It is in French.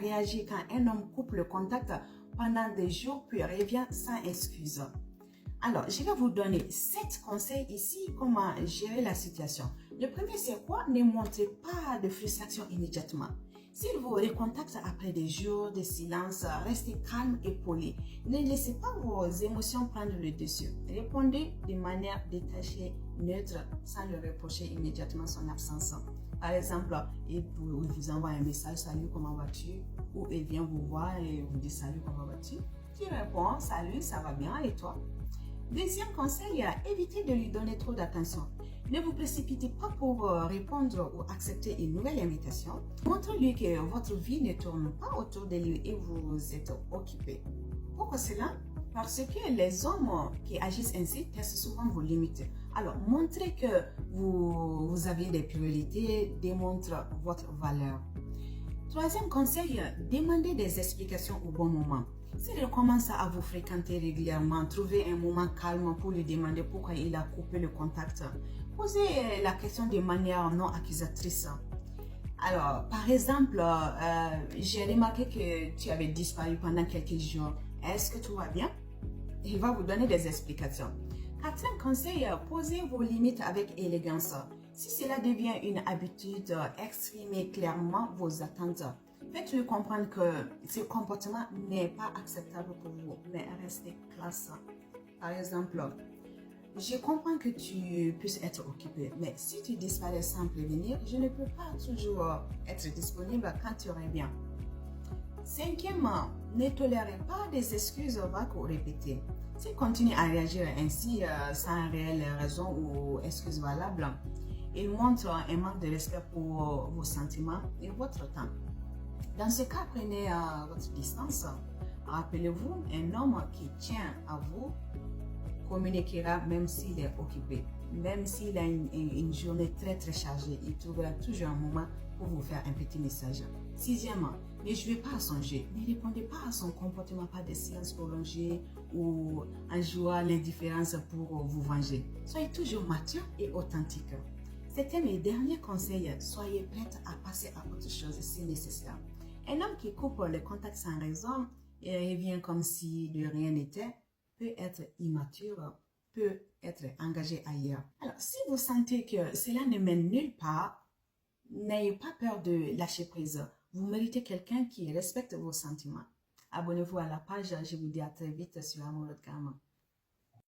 réagir quand un homme coupe le contact pendant des jours puis revient sans excuse? Alors, je vais vous donner 7 conseils ici comment gérer la situation. Le premier, c'est quoi? Ne montrez pas de frustration immédiatement. S'il vous recontacte après des jours de silence, restez calme et poli. Ne laissez pas vos émotions prendre le dessus. Répondez de manière détachée, neutre, sans le reprocher immédiatement son absence. Par exemple, il vous envoie un message, salut, comment vas-tu? Ou il vient vous voir et vous dit, salut, comment vas-tu? Tu réponds, salut, ça va bien, et toi? Deuxième conseil, évitez de lui donner trop d'attention. Ne vous précipitez pas pour répondre ou accepter une nouvelle invitation. Montrez-lui que votre vie ne tourne pas autour de lui et vous êtes occupé. Pourquoi cela? Parce que les hommes qui agissent ainsi testent souvent vos limites. Alors, montrez que vous avez des priorités, démontre votre valeur. Troisième conseil, demandez des explications au bon moment. S'il commence à vous fréquenter régulièrement, trouvez un moment calme pour lui demander pourquoi il a coupé le contact. Posez la question de manière non accusatrice. Alors, par exemple, j'ai remarqué que tu avais disparu pendant quelques jours. Est-ce que tout va bien? Il va vous donner des explications. Quatrième conseil, posez vos limites avec élégance. Si cela devient une habitude, exprimez clairement vos attentes. Faites-lui comprendre que ce comportement n'est pas acceptable pour vous, mais restez classe. Par exemple, je comprends que tu puisses être occupé, mais si tu disparais sans prévenir, je ne peux pas toujours être disponible quand tu reviens. Cinquièmement, ne tolérez pas des excuses vagues ou répétées. S'il continue à réagir ainsi sans réelle raison ou excuse valable, il montre un manque de respect pour vos sentiments et votre temps. Dans ce cas, prenez votre distance. Rappelez-vous, un homme qui tient à vous communiquera même s'il est occupé. Même s'il a une journée très chargée, il trouvera toujours un moment pour vous faire un petit message. Sixièmement, ne jouez pas à son jeu. Ne répondez pas à son comportement par des silences prolongés ou en jouant l'indifférence pour vous venger. Soyez toujours mature et authentique. C'était mes derniers conseils. Soyez prête à passer à autre chose si nécessaire. Un homme qui coupe le contact sans raison et revient comme si de rien n'était peut être immature, peut être engagé ailleurs. Alors, si vous sentez que cela ne mène nulle part, n'ayez pas peur de lâcher prise. Vous méritez quelqu'un qui respecte vos sentiments. Abonnez-vous à la page. Je vous dis à très vite sur Amoureux de Karma.